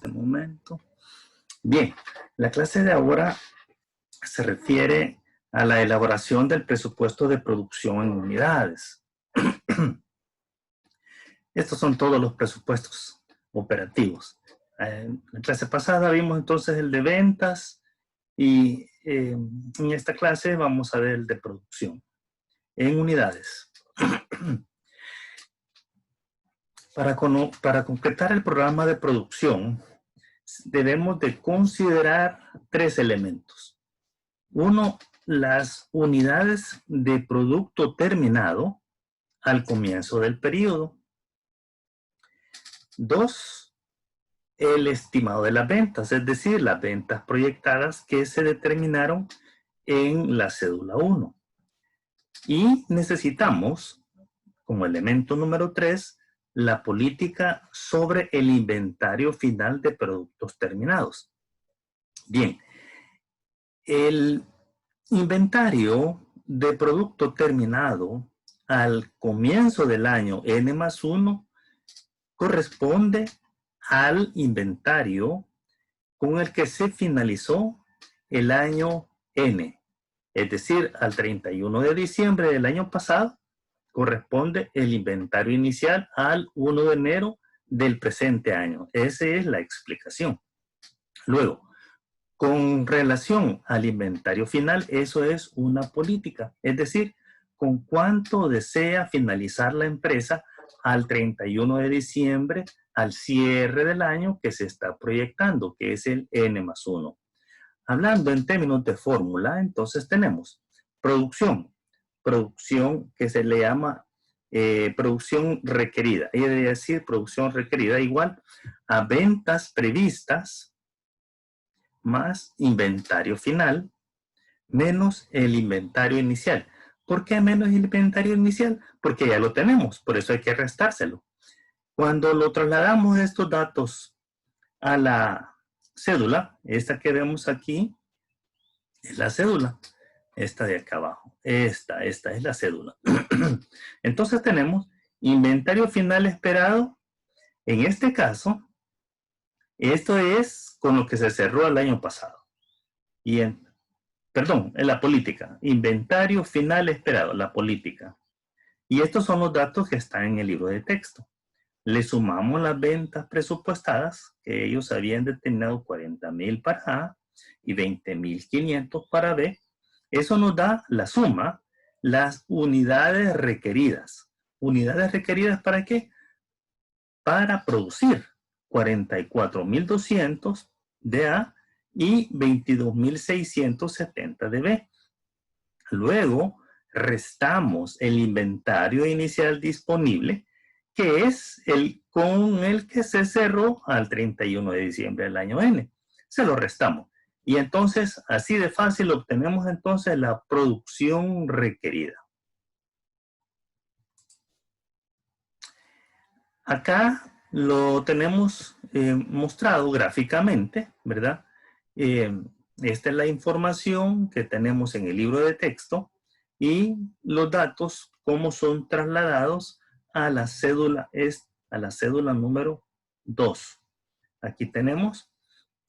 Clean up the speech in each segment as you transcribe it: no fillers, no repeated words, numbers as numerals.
este momento. Bien, la clase de ahora se refiere a la elaboración del presupuesto de producción en unidades. Estos son todos los presupuestos operativos. En la clase pasada vimos entonces el de ventas y en esta clase vamos a ver el de producción en unidades. Para completar el programa de producción, debemos de considerar tres elementos. Uno, las unidades de producto terminado al comienzo del periodo. Dos, el estimado de las ventas, es decir, las ventas proyectadas que se determinaron en la cédula 1. Y necesitamos, como elemento número 3, la política sobre el inventario final de productos terminados. Bien, el inventario de producto terminado al comienzo del año N+1 corresponde al inventario con el que se finalizó el año N. Es decir, al 31 de diciembre del año pasado corresponde el inventario inicial al 1 de enero del presente año. Esa es la explicación. Luego, con relación al inventario final, eso es una política. Es decir, con cuánto desea finalizar la empresa al 31 de diciembre, al cierre del año que se está proyectando, que es el N+1. Hablando en términos de fórmula, entonces tenemos producción que se le llama producción requerida. Es decir, producción requerida igual a ventas previstas más inventario final menos el inventario inicial. ¿Por qué menos el inventario inicial? Porque ya lo tenemos, por eso hay que restárselo. Cuando lo trasladamos estos datos a la cédula, esta que vemos aquí es la cédula, esta de acá abajo, esta es la cédula. Entonces tenemos inventario final esperado. En este caso, esto es con lo que se cerró el año pasado. Y en la política. Inventario final esperado, la política. Y estos son los datos que están en el libro de texto. Le sumamos las ventas presupuestadas, que ellos habían determinado 40,000 para A y 20,500 para B. Eso nos da la suma, las unidades requeridas. ¿Unidades requeridas para qué? Para producir 44,200 de A y 22,670 de B. Luego, restamos el inventario inicial disponible, que es el con el que se cerró al 31 de diciembre del año N. Se lo restamos. Y entonces, así de fácil, obtenemos entonces la producción requerida. Acá lo tenemos mostrado gráficamente, ¿verdad? Esta es la información que tenemos en el libro de texto y los datos, cómo son trasladados a la cédula, número 2. Aquí tenemos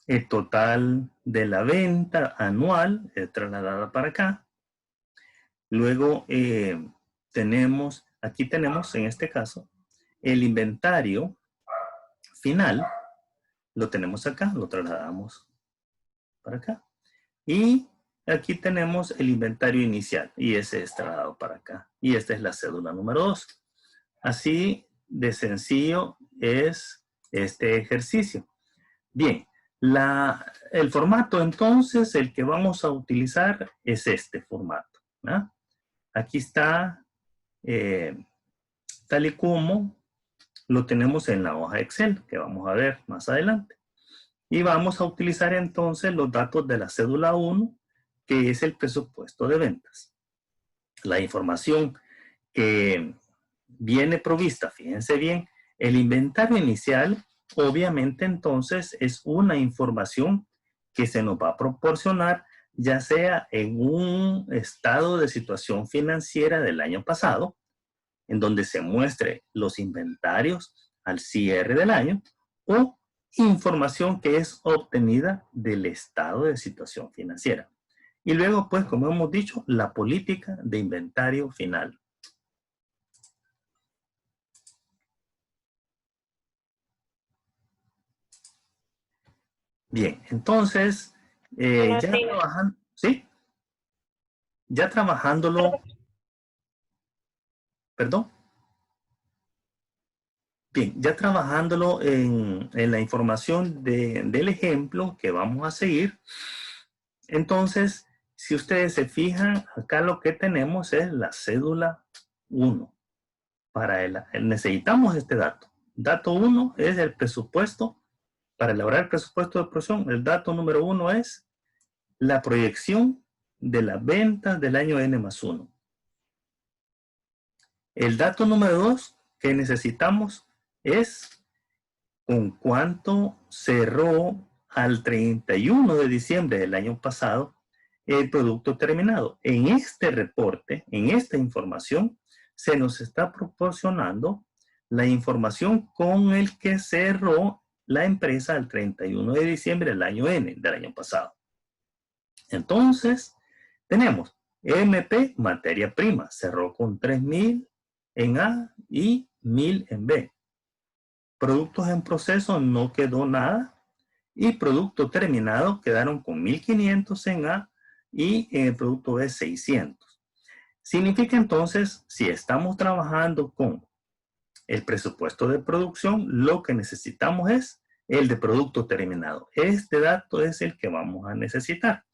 el total de la venta anual trasladada para acá. Luego aquí tenemos en este caso el inventario final, lo tenemos acá, lo trasladamos para acá. Y aquí tenemos el inventario inicial y ese es trasladado para acá. Y esta es la cédula número 2. Así de sencillo es este ejercicio. Bien, el formato entonces, el que vamos a utilizar es este formato, ¿no? Aquí está tal y como lo tenemos en la hoja Excel, que vamos a ver más adelante. Y vamos a utilizar entonces los datos de la cédula 1, que es el presupuesto de ventas. La información que viene provista, fíjense bien, el inventario inicial, obviamente entonces es una información que se nos va a proporcionar, ya sea en un estado de situación financiera del año pasado, en donde se muestre los inventarios al cierre del año, o información que es obtenida del estado de situación financiera. Y luego, pues, como hemos dicho, la política de inventario final. Bien, entonces, ya trabajando, ¿sí? Ya trabajándolo, perdón. Bien, ya trabajándolo en la información del ejemplo que vamos a seguir, entonces, si ustedes se fijan, acá lo que tenemos es la cédula 1. Necesitamos este dato. Dato 1 es el presupuesto. Para elaborar el presupuesto de producción, el dato número 1 es la proyección de las ventas del año N+1. El dato número 2 que necesitamos es con cuánto cerró al 31 de diciembre del año pasado el producto terminado. En este reporte, en esta información, se nos está proporcionando la información con el que cerró la empresa al 31 de diciembre del año N, del año pasado. Entonces, tenemos MP, materia prima, cerró con 3.000 en A y 1.000 en B. Productos en proceso no quedó nada y producto terminado quedaron con 1.500 en A y en el producto B 600. Significa entonces, si estamos trabajando con el presupuesto de producción, lo que necesitamos es el de producto terminado. Este dato es el que vamos a necesitar.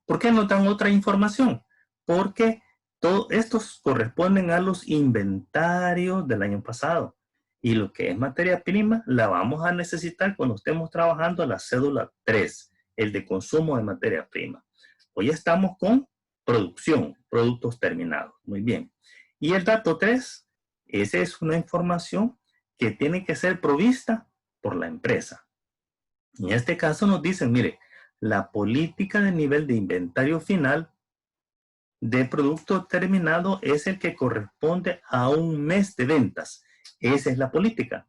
¿Por qué no dan otra información? Porque todos estos corresponden a los inventarios del año pasado. Y lo que es materia prima la vamos a necesitar cuando estemos trabajando la cédula 3, el de consumo de materia prima. Hoy estamos con producción, productos terminados. Muy bien. Y el dato 3, esa es una información que tiene que ser provista por la empresa. En este caso nos dicen, mire, la política de nivel de inventario final de producto terminado es el que corresponde a un mes de ventas. Esa es la política.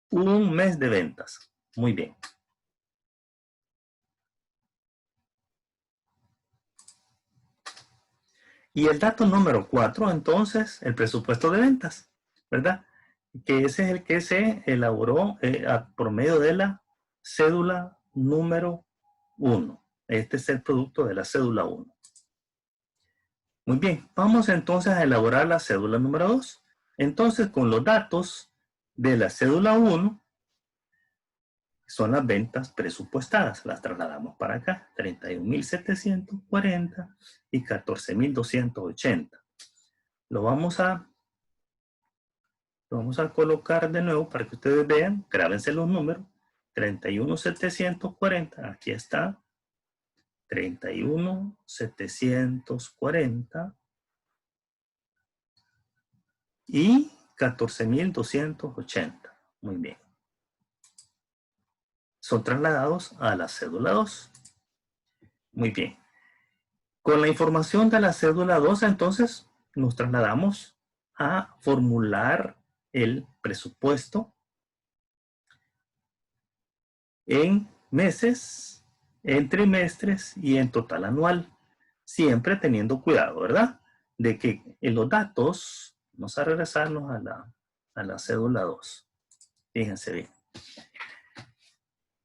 Un mes de ventas. Muy bien. Y el dato número 4, entonces, el presupuesto de ventas, ¿verdad? Que ese es el que se elaboró por medio de la cédula número 1. Este es el producto de la cédula 1. Muy bien, vamos entonces a elaborar la cédula número 2. Entonces, con los datos de la cédula 1, son las ventas presupuestadas. Las trasladamos para acá, 31.740 y 14.280. Lo vamos a colocar de nuevo para que ustedes vean, grábense los números. 31.740, aquí está. 31.740 y 14.280. Muy bien. Son trasladados a la cédula 2. Muy bien. Con la información de la cédula 2, entonces, nos trasladamos a formular el presupuesto en meses, en trimestres y en total anual. Siempre teniendo cuidado, ¿verdad? De que en los datos, vamos a regresarnos a la cédula 2. Fíjense bien.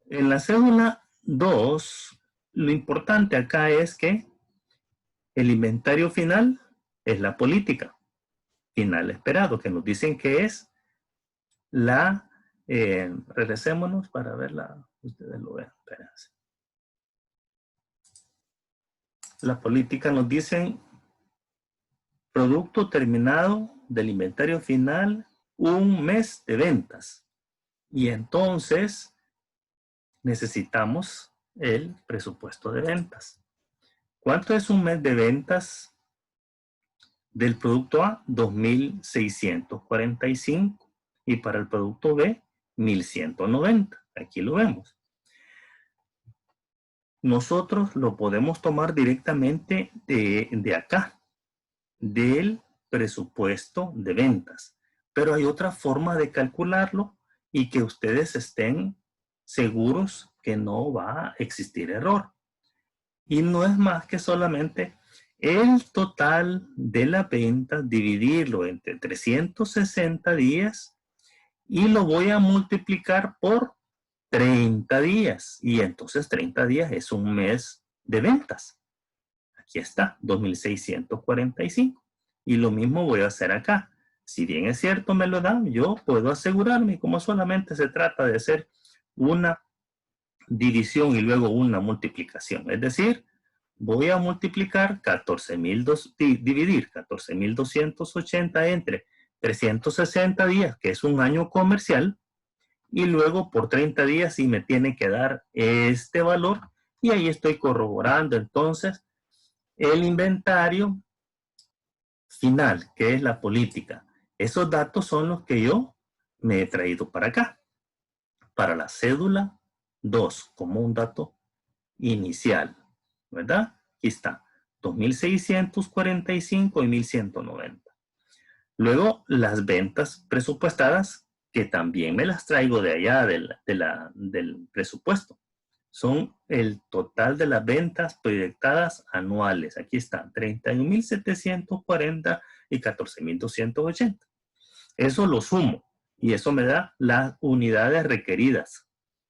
En la cédula 2, lo importante acá es que el inventario final es la política final esperado, que nos dicen que es la, regresémonos para verla, ustedes lo vean, espérense. La política nos dicen producto terminado del inventario final, un mes de ventas. Y entonces necesitamos el presupuesto de ventas. ¿Cuánto es un mes de ventas del producto A? 2.645. Y para el producto B, 1.190. Aquí lo vemos. Nosotros lo podemos tomar directamente de acá, del presupuesto de ventas. Pero hay otra forma de calcularlo y que ustedes estén seguros que no va a existir error. Y no es más que solamente el total de la venta, dividirlo entre 360 días y lo voy a multiplicar por 30 días. Y entonces 30 días es un mes de ventas. Aquí está, 2.645. Y lo mismo voy a hacer acá. Si bien es cierto me lo dan, yo puedo asegurarme, como solamente se trata de hacer una división y luego una multiplicación. Es decir, voy a multiplicar dividir 14.280 entre 360 días, que es un año comercial, y luego por 30 días y me tiene que dar este valor, y ahí estoy corroborando entonces el inventario final, que es la política. Esos datos son los que yo me he traído para acá, para la cédula 2, como un dato inicial, ¿verdad? Aquí está, 2.645 y 1.190. Luego, las ventas presupuestadas, que también me las traigo de allá del presupuesto. Son el total de las ventas proyectadas anuales. Aquí está, 31.740 y 14.280. Eso lo sumo y eso me da las unidades requeridas.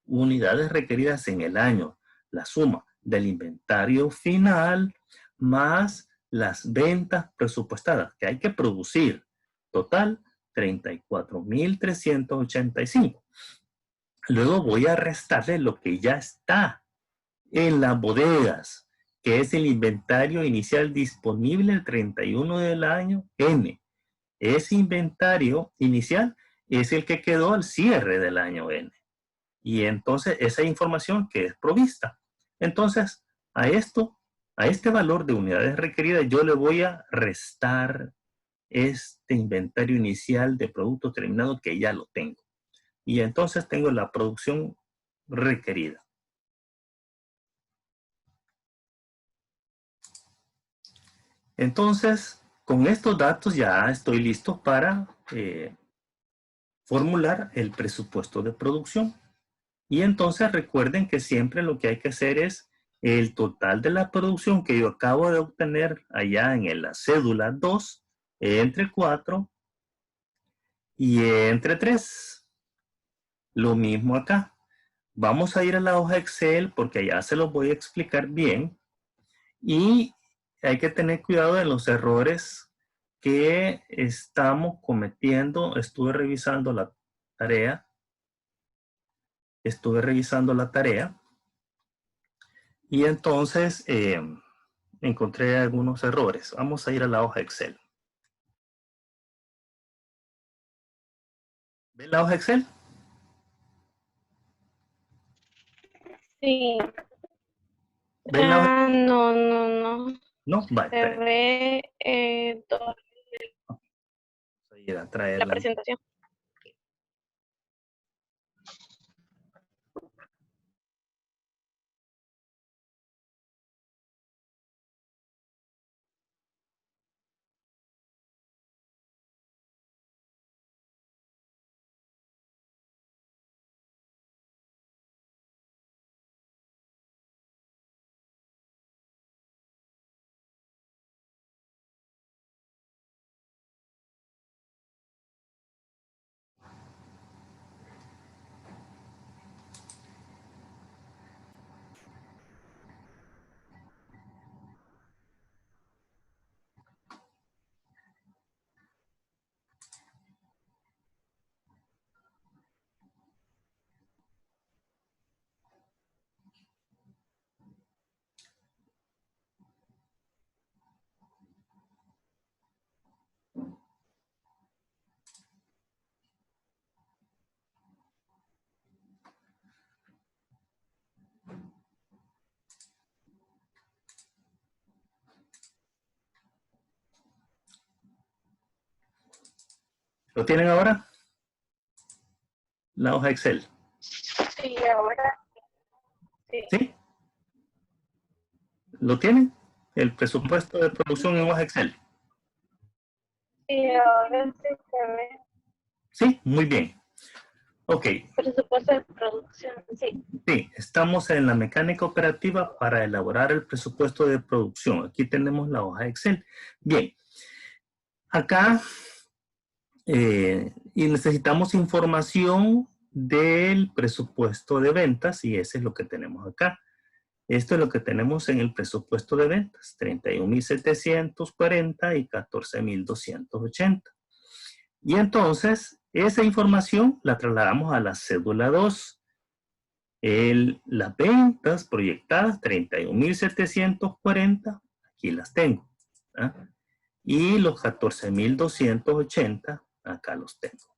Unidades requeridas en el año. La suma del inventario final más las ventas presupuestadas que hay que producir. Total, 34.385. Luego voy a restarle lo que ya está en las bodegas, que es el inventario inicial disponible el 31 del año N. Ese inventario inicial es el que quedó al cierre del año N. Y entonces esa información que es provista. Entonces, a este valor de unidades requeridas, yo le voy a restar este inventario inicial de producto terminado que ya lo tengo. Y entonces tengo la producción requerida. Entonces, con estos datos ya estoy listo para formular el presupuesto de producción. Y entonces recuerden que siempre lo que hay que hacer es el total de la producción que yo acabo de obtener allá en la cédula 2 entre 4 y entre 3. Lo mismo acá. Vamos a ir a la hoja Excel porque allá se los voy a explicar bien. Y hay que tener cuidado de los errores que estamos cometiendo. Estuve revisando la tarea. Y entonces encontré algunos errores. Vamos a ir a la hoja Excel. ¿Ven la hoja Excel? Sí. ¿Ven la hoja? No. No, vale. Se ve Vamos a ir a traer la presentación. ¿Lo tienen ahora? La hoja Excel. Sí, ahora sí. ¿Sí? ¿Lo tienen? El presupuesto de producción en hoja Excel. Sí, ahora sí se ve. Sí, muy bien. Ok, Presupuesto de producción, sí. sí, estamos en la mecánica operativa para elaborar el presupuesto de producción. Aquí tenemos la hoja Excel. Bien, acá y necesitamos información del presupuesto de ventas y ese es lo que tenemos acá. Esto es lo que tenemos en el presupuesto de ventas, 31.740 y 14.280. Y entonces, esa información la trasladamos a la cédula 2. Las ventas proyectadas, 31.740, aquí las tengo. ¿Ah? Y los 14.280, acá los tengo.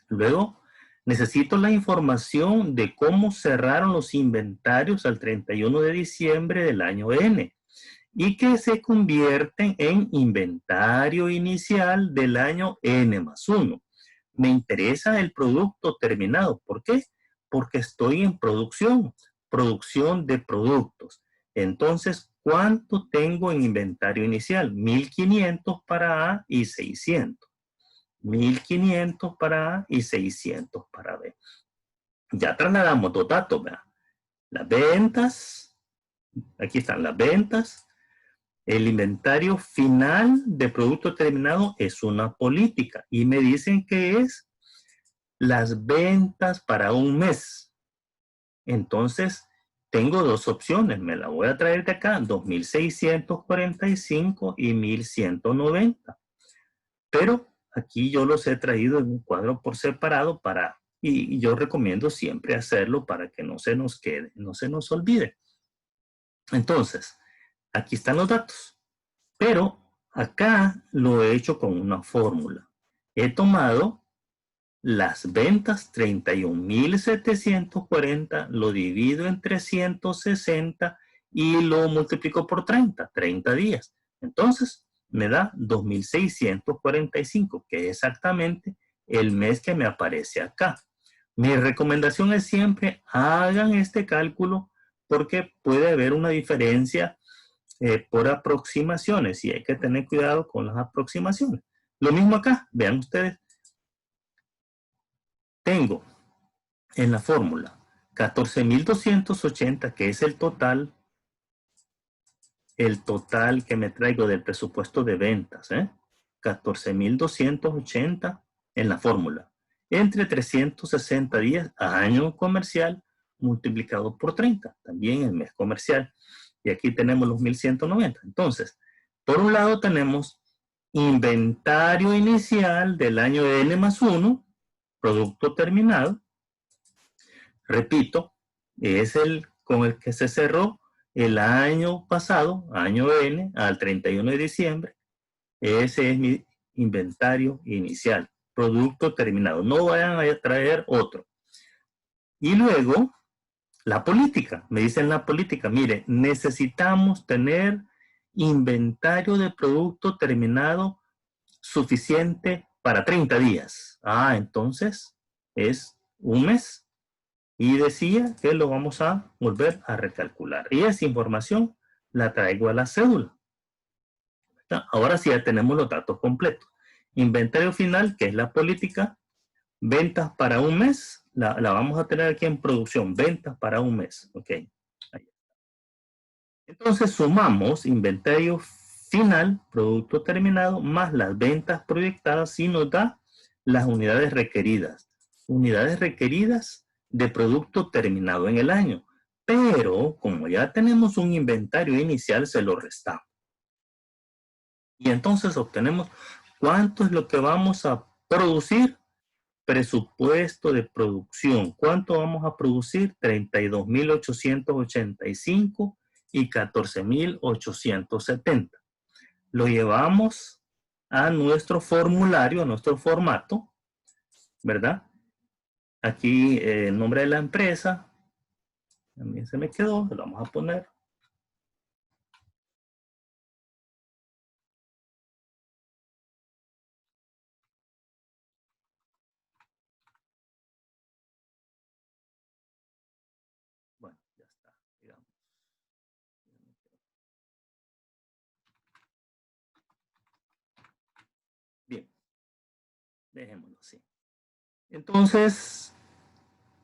Luego, necesito la información de cómo cerraron los inventarios al 31 de diciembre del año N y que se convierten en inventario inicial del año N más 1. Me interesa el producto terminado. ¿Por qué? Porque estoy en producción de productos. Entonces, ¿cuánto tengo en inventario inicial? 1.500 para A y 600. 1.500 para A y 600 para B. Ya trasladamos dos datos, ¿verdad? Las ventas, aquí están las ventas. El inventario final de producto terminado es una política y me dicen que es las ventas para un mes. Entonces, tengo dos opciones. Me la voy a traer de acá, 2.645 y 1.190. Pero aquí yo los he traído en un cuadro por separado y yo recomiendo siempre hacerlo para que no se nos quede, no se nos olvide. Entonces, aquí están los datos. Pero acá lo he hecho con una fórmula. He tomado las ventas 31.740, lo divido en 360 y lo multiplico por 30 días. Entonces me da 2.645, que es exactamente el mes que me aparece acá. Mi recomendación es siempre hagan este cálculo porque puede haber una diferencia por aproximaciones y hay que tener cuidado con las aproximaciones. Lo mismo acá, vean ustedes, tengo en la fórmula 14.280, que es el total que me traigo del presupuesto de ventas, 14.280 en la fórmula, entre 360 días a año comercial multiplicado por 30, también el mes comercial. Y aquí tenemos los 1.190. Entonces, por un lado tenemos inventario inicial del año N más 1, producto terminado. Repito, es el con el que se cerró el año pasado, año N, al 31 de diciembre. Ese es mi inventario inicial, producto terminado. No vayan a traer otro. Y luego, la política. Me dicen la política, mire, necesitamos tener inventario de producto terminado suficiente para 30 días. Ah, entonces es un mes. Y decía que lo vamos a volver a recalcular. Y esa información la traigo a la cédula. Ahora sí ya tenemos los datos completos. Inventario final, que es la política. Ventas para un mes, la vamos a tener aquí en producción. Ventas para un mes. Ok. Ahí. Entonces sumamos inventario final, producto terminado, más las ventas proyectadas y nos da las unidades requeridas. Unidades requeridas de producto terminado en el año. Pero como ya tenemos un inventario inicial, se lo restamos. Y entonces obtenemos cuánto es lo que vamos a producir. Presupuesto de producción. ¿Cuánto vamos a producir? 32.885 y 14.870. Lo llevamos a nuestro formulario, a nuestro formato, ¿verdad? Aquí el nombre de la empresa. También se me quedó, lo vamos a poner. Bueno, ya está, digamos. Bien, dejémoslo así. Entonces,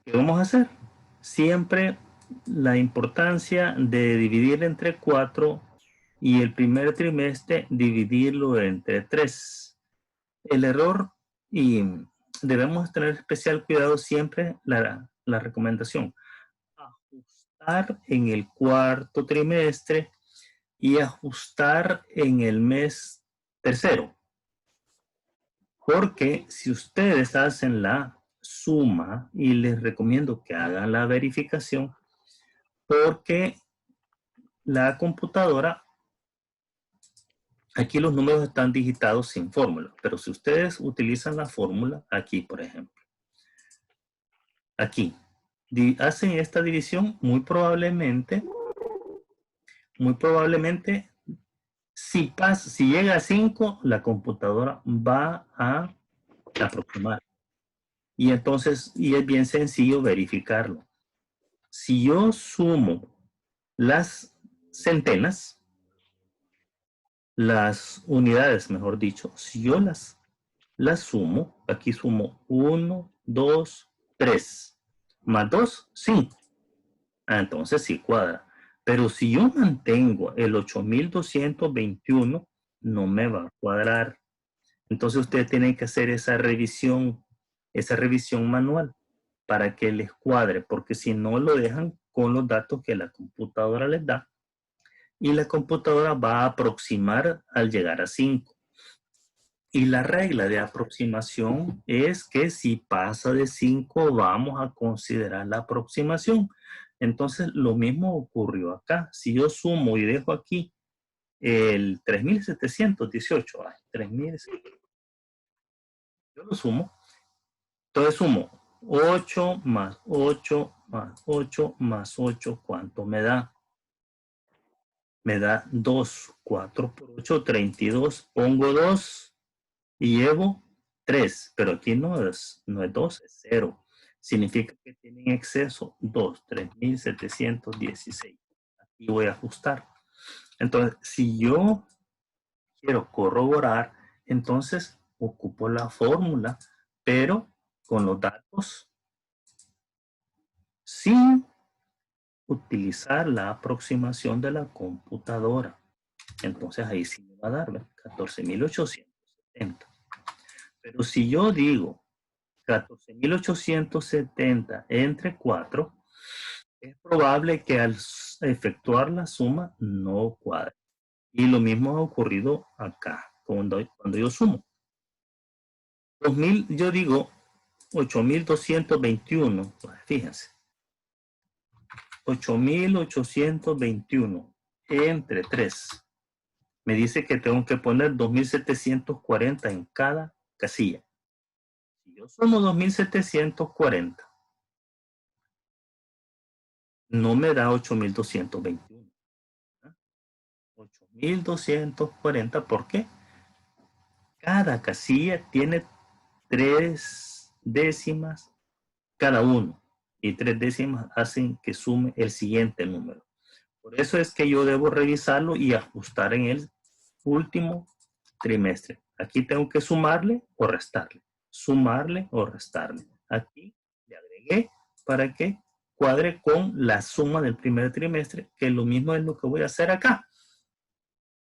¿Qué vamos a hacer? Siempre la importancia de dividir entre 4 y el primer trimestre dividirlo entre 3. El error, y debemos tener especial cuidado siempre, la recomendación, ajustar en el cuarto trimestre y ajustar en el mes tercero. Porque si ustedes hacen la suma, y les recomiendo que hagan la verificación, porque la computadora, aquí los números están digitados sin fórmula, pero si ustedes utilizan la fórmula, aquí por ejemplo, aquí, hacen esta división, muy probablemente, si llega a 5, la computadora va a aproximar. Y entonces, y es bien sencillo verificarlo. Si yo sumo las centenas, las unidades, mejor dicho, si yo las sumo, aquí sumo 1, 2, 3, más 2, 5. Entonces sí cuadra. Pero si yo mantengo el 8221, no me va a cuadrar. Entonces usted tiene que hacer esa revisión manual para que les cuadre, porque si no lo dejan con los datos que la computadora les da y la computadora va a aproximar al llegar a 5. Y la regla de aproximación es que si pasa de 5 vamos a considerar la aproximación. Entonces lo mismo ocurrió acá. Si yo sumo y dejo aquí el 3718, 3700, yo lo sumo. Entonces sumo 8 más 8 más 8 más 8, ¿cuánto me da? Me da 2, 4 por 8, 32. Pongo 2 y llevo 3, pero aquí no es 2, es 0. Significa que tienen exceso 2, 3716. Aquí voy a ajustar. Entonces, si yo quiero corroborar, entonces ocupo la fórmula, pero con los datos sin utilizar la aproximación de la computadora. Entonces ahí sí me va a dar 14.870. Pero si yo digo 14.870 entre 4, es probable que al efectuar la suma no cuadre. Y lo mismo ha ocurrido acá, cuando yo sumo. 2000, yo digo 8.221, fíjense. 8.821 entre 3. Me dice que tengo que poner 2.740 en cada casilla. Si yo sumo 2.740, no me da 8.221. 8.240, ¿por qué? Cada casilla tiene 3 décimas cada uno. Y 3 décimas hacen que sume el siguiente número. Por eso es que yo debo revisarlo y ajustar en el último trimestre. Aquí tengo que sumarle o restarle. Sumarle o restarle. Aquí le agregué para que cuadre con la suma del primer trimestre, que lo mismo es lo que voy a hacer acá.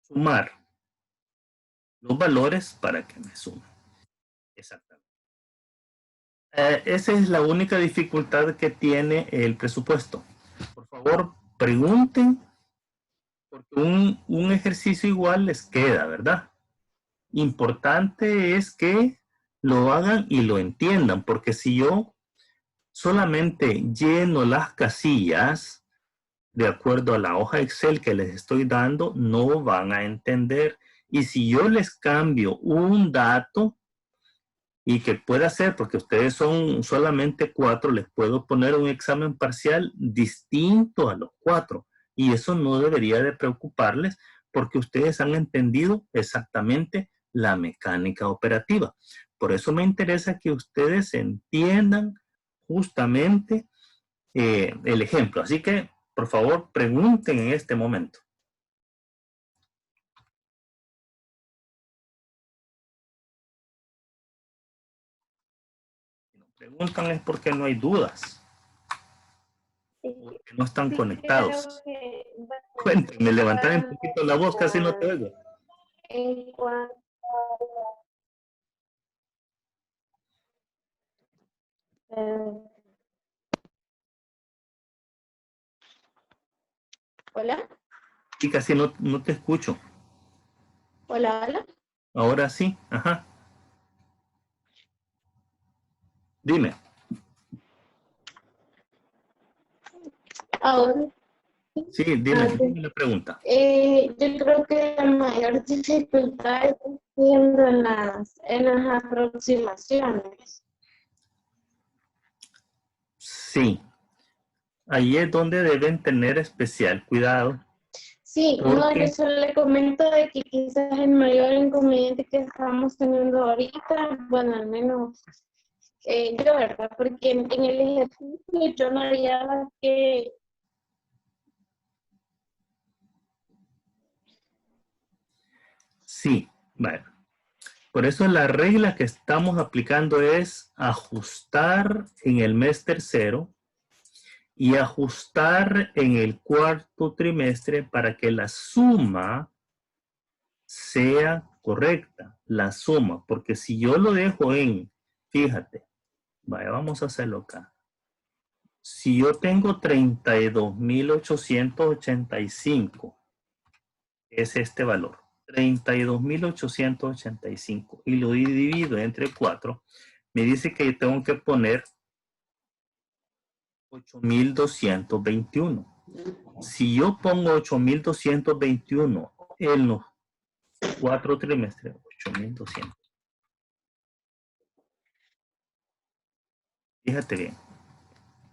Sumar los valores para que me sumen. Exactamente. Esa es la única dificultad que tiene el presupuesto. Por favor, pregunten, porque un ejercicio igual les queda, ¿verdad? Importante es que lo hagan y lo entiendan, porque si yo solamente lleno las casillas de acuerdo a la hoja Excel que les estoy dando, no van a entender. Y si yo les cambio un dato y que pueda ser, porque ustedes son solamente 4, les puedo poner un examen parcial distinto a los 4. Y eso no debería de preocuparles porque ustedes han entendido exactamente la mecánica operativa. Por eso me interesa que ustedes entiendan justamente el ejemplo. Así que, por favor, pregunten en este momento. Si no preguntan es porque no hay dudas. Porque no están sí conectados. creo que, bueno, Cuéntame, levantar un cuando, poquito la voz, casi no te oigo. en cuanto, eh, hola, Y casi no te escucho. hola, hola. Ahora sí, ajá. Dime. Ahora, Sí, dime, ok. dime la pregunta. Yo creo que la mayor dificultad está siendo en las aproximaciones. Sí, ahí es donde deben tener especial cuidado, Sí, no, yo porque solo le comento de que quizás el mayor inconveniente que estamos teniendo ahorita, bueno, al menos yo, ¿verdad? Porque en el ejercicio yo no haría que, sí, bueno, por eso la regla que estamos aplicando es ajustar en el mes tercero y ajustar en el cuarto trimestre para que la suma sea correcta, la suma, porque si yo lo dejo en, fíjate, vaya, vamos a hacerlo acá. Si yo tengo 32.885, es este valor, 32.885, y lo divido entre 4, me dice que tengo que poner 8.221. Si yo pongo 8.221 en los 4 trimestres, 8.200. Fíjate bien,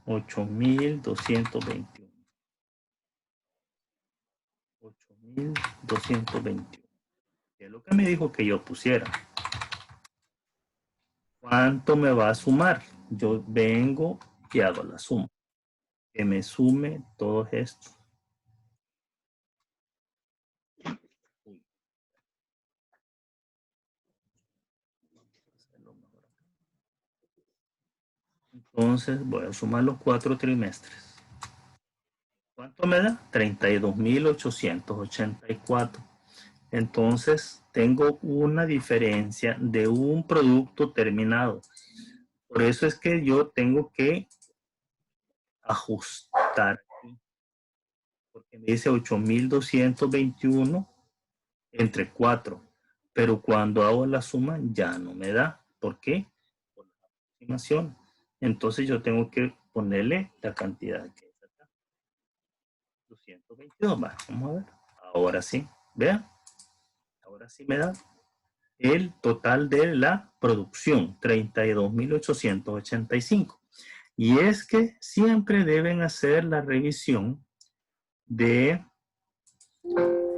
8.221. 8.221. ¿Qué es lo que me dijo que yo pusiera? ¿Cuánto me va a sumar? Yo vengo y hago la suma. Que me sume todo esto. Entonces voy a sumar los 4 trimestres. ¿Cuánto me da? 32.884. Entonces tengo una diferencia de un producto terminado. Por eso es que yo tengo que ajustar aquí. Porque me dice 8.221 entre 4. Pero cuando hago la suma ya no me da. ¿Por qué? Por la aproximación. Entonces yo tengo que ponerle la cantidad que es acá. 222. Vamos a ver. Ahora sí. Vean. Ahora sí me da el total de la producción. 32.885. Y es que siempre deben hacer la revisión de,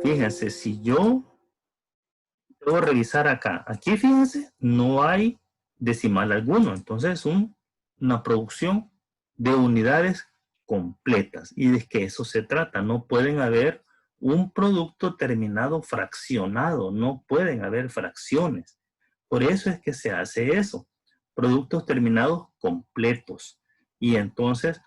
fíjense, si yo debo revisar acá. Aquí, fíjense, no hay decimal alguno. Entonces, es una producción de unidades completas. Y de que eso se trata. No pueden haber un producto terminado fraccionado. No pueden haber fracciones. Por eso es que se hace eso. Productos terminados completos. Y entonces,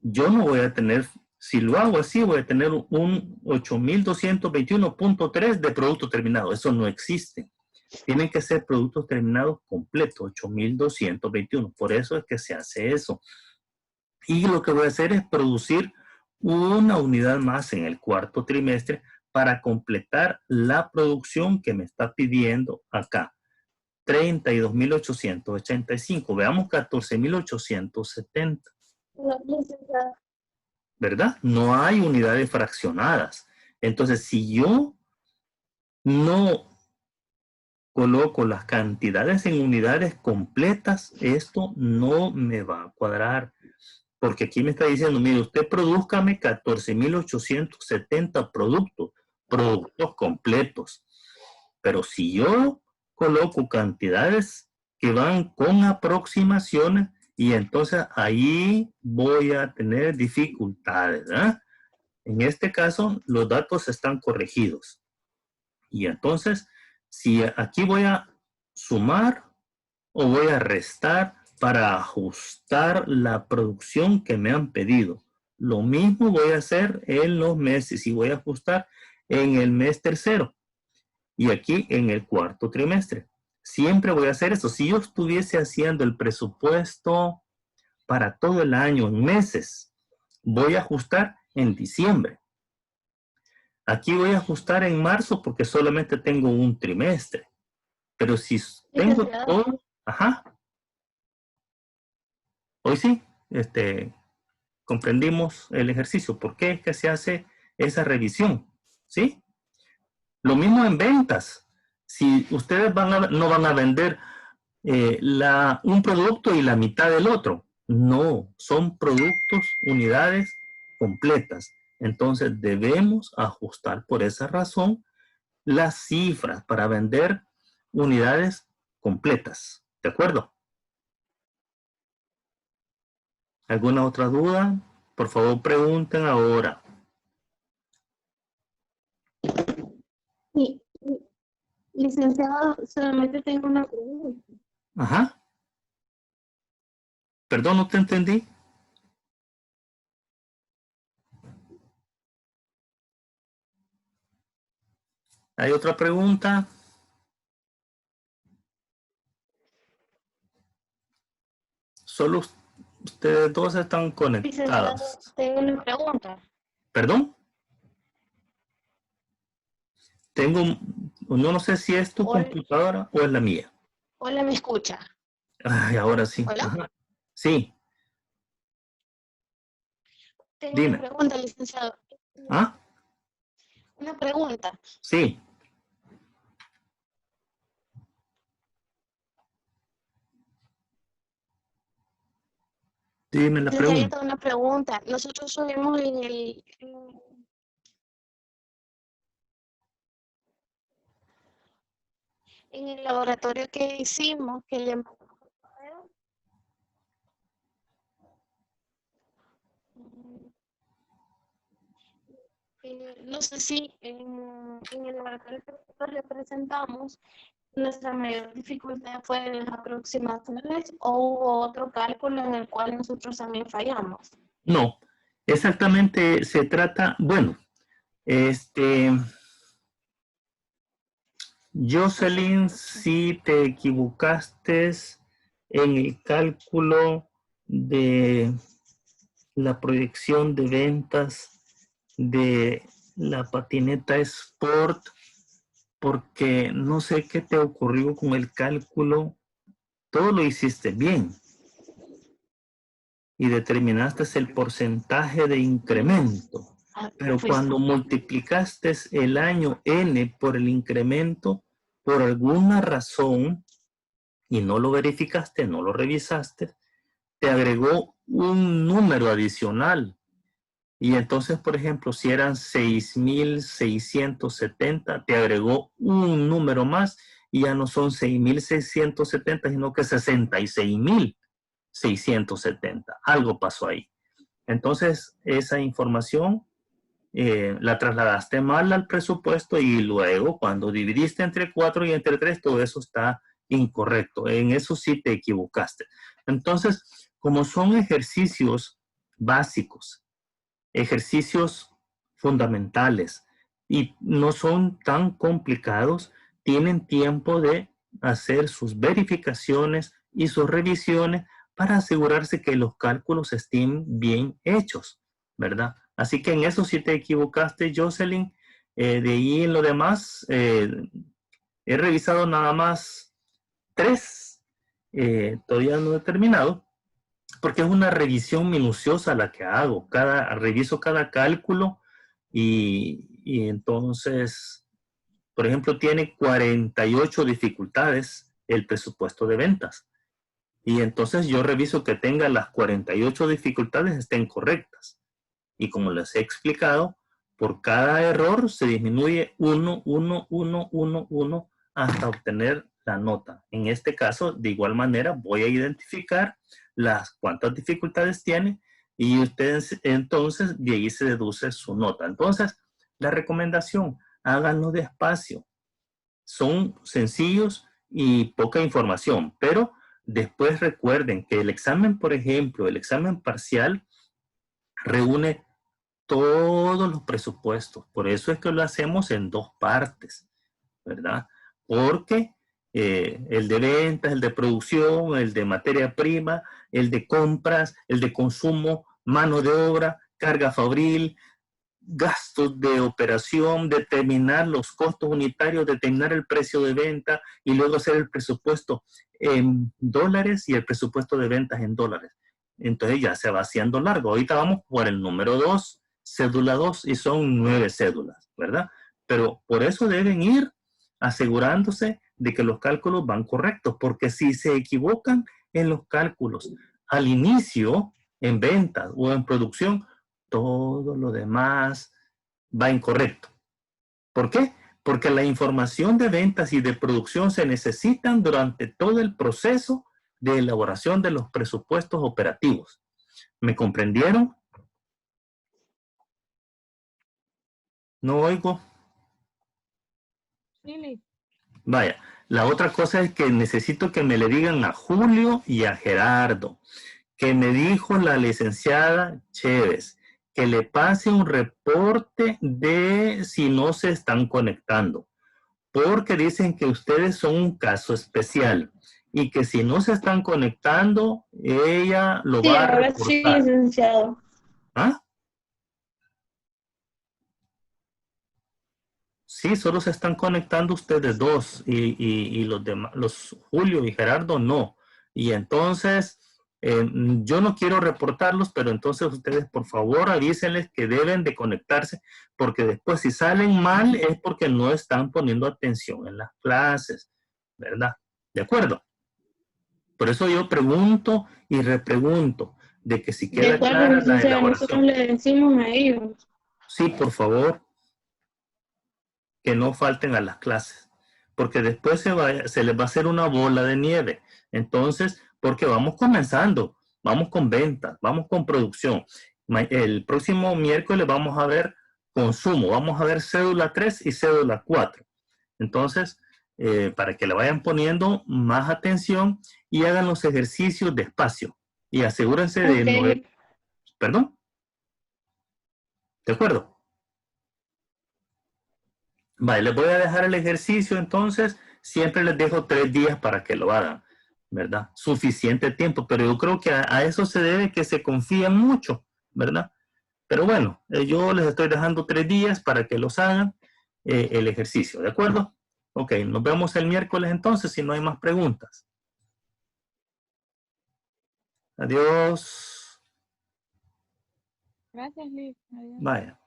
yo no voy a tener, si lo hago así, voy a tener un 8.221.3 de producto terminado. Eso no existe. Tienen que ser productos terminados completos, 8.221. Por eso es que se hace eso. Y lo que voy a hacer es producir una unidad más en el cuarto trimestre para completar la producción que me está pidiendo acá. 32.885. Veamos 14.870. no, licenciada. ¿Verdad? No hay unidades fraccionadas. Entonces, si yo no coloco las cantidades en unidades completas, esto no me va a cuadrar. Porque aquí me está diciendo, mire, usted produzcame 14.870 productos completos. Pero si yo coloco cantidades que van con aproximaciones, y entonces ahí voy a tener dificultades, ¿eh? En este caso, los datos están corregidos. Y entonces, si aquí voy a sumar o voy a restar para ajustar la producción que me han pedido. Lo mismo voy a hacer en los meses y voy a ajustar en el mes tercero y aquí en el cuarto trimestre. Siempre voy a hacer eso. Si yo estuviese haciendo el presupuesto para todo el año en meses, voy a ajustar en diciembre. Aquí voy a ajustar en marzo porque solamente tengo un trimestre. Pero si tengo todo, ajá. Hoy sí, comprendimos el ejercicio. ¿Por qué es que se hace esa revisión? ¿Sí? Lo mismo en ventas. Si ustedes no van a vender un producto y la mitad del otro. No, son productos, unidades completas. Entonces debemos ajustar por esa razón las cifras para vender unidades completas. ¿De acuerdo? ¿Alguna otra duda? Por favor, pregunten ahora. Sí, licenciado, solamente tengo una pregunta. Ajá. Perdón, no te entendí. ¿Hay otra pregunta? Solo ustedes dos están Licenciado, conectados. tengo una pregunta. ¿Perdón? No sé si es tu Hola, computadora o es la mía. hola, ¿me escucha? Ay, ahora sí. Hola. Ajá. Sí, Tengo una dime. pregunta, licenciado. ¿Ah? Una pregunta. Sí, dime la Licenciado, yo pregunta. tengo una pregunta. Nosotros subimos en el laboratorio que hicimos, que le no sé si en el laboratorio que nosotros le presentamos, nuestra mayor dificultad fue en las aproximaciones o hubo otro cálculo en el cual nosotros también fallamos. No, exactamente se trata, bueno, Jocelyn, si te equivocaste en el cálculo de la proyección de ventas de la patineta Sport, porque no sé qué te ocurrió con el cálculo, todo lo hiciste bien y determinaste el porcentaje de incremento, pero Pues, cuando multiplicaste el año N por el incremento, por alguna razón, y no lo verificaste, no lo revisaste, te agregó un número adicional. Y entonces, por ejemplo, si eran 6,670, te agregó un número más y ya no son 6,670, sino que 66,670. Algo pasó ahí. Entonces, esa información la trasladaste mal al presupuesto y luego cuando dividiste entre 4 y entre 3, todo eso está incorrecto. En eso sí te equivocaste. Entonces, como son ejercicios básicos, ejercicios fundamentales y no son tan complicados, tienen tiempo de hacer sus verificaciones y sus revisiones para asegurarse que los cálculos estén bien hechos, ¿verdad? Así que en eso sí te equivocaste, Jocelyn. De ahí en lo demás, he revisado nada más 3. Todavía no he terminado, porque es una revisión minuciosa la que hago. Reviso cada cálculo y entonces, por ejemplo, tiene 48 dificultades el presupuesto de ventas. Y entonces yo reviso que tenga las 48 dificultades estén correctas. Y como les he explicado, por cada error se disminuye 1, 1, 1, 1, 1 hasta obtener la nota. En este caso, de igual manera, voy a identificar las cuántas dificultades tiene y ustedes entonces de ahí se deduce su nota. Entonces, la recomendación, háganlo despacio. Son sencillos y poca información, pero después recuerden que el examen, por ejemplo, el examen parcial, reúne todos los presupuestos. Por eso es que lo hacemos en dos partes, ¿verdad? Porque el de ventas, el de producción, el de materia prima, el de compras, el de consumo, mano de obra, carga fabril, gastos de operación, determinar los costos unitarios, determinar el precio de venta y luego hacer el presupuesto en dólares y el presupuesto de ventas en dólares. Entonces ya se va haciendo largo. Ahorita vamos por el número 2, cédula 2, y son 9 cédulas, ¿verdad? Pero por eso deben ir asegurándose de que los cálculos van correctos, porque si se equivocan en los cálculos al inicio, en ventas o en producción, todo lo demás va incorrecto. ¿Por qué? Porque la información de ventas y de producción se necesitan durante todo el proceso de elaboración de los presupuestos operativos. ¿Me comprendieron? No oigo. Sí. Vaya, la otra cosa es que necesito que me le digan a Julio y a Gerardo, que me dijo la licenciada Chévez, que le pase un reporte de si no se están conectando, porque dicen que ustedes son un caso especial y que si no se están conectando, ella lo Sí, va a ahora sí, reportar. licenciado. ¿Ah? Sí, solo se están conectando ustedes dos y los demás, los Julio y Gerardo no. Y entonces, yo no quiero reportarlos, pero entonces ustedes por favor avísenles que deben de conectarse, porque después si salen mal es porque no están poniendo atención en las clases, ¿verdad? ¿De acuerdo? Por eso yo pregunto y repregunto de que si De queda acuerdo, clara la licenciado, nosotros elaboración. le decimos a ellos. Sí, por favor, que no falten a las clases, porque después se les va a hacer una bola de nieve. Entonces, porque vamos comenzando, vamos con ventas, vamos con producción. El próximo miércoles vamos a ver consumo, vamos a ver cédula 3 y cédula 4. Entonces, para que le vayan poniendo más atención y hagan los ejercicios despacio y asegúrense de no... Ok, ¿Perdón? ¿De acuerdo? Vale, les voy a dejar el ejercicio, entonces siempre les dejo 3 días para que lo hagan, ¿verdad? Suficiente tiempo, pero yo creo que a eso se debe que se confían mucho, ¿verdad? Pero bueno, yo les estoy dejando 3 días para que los hagan el ejercicio, ¿de acuerdo? Ok, nos vemos el miércoles entonces si no hay más preguntas. Adiós. gracias, Liz. Adiós. Vaya.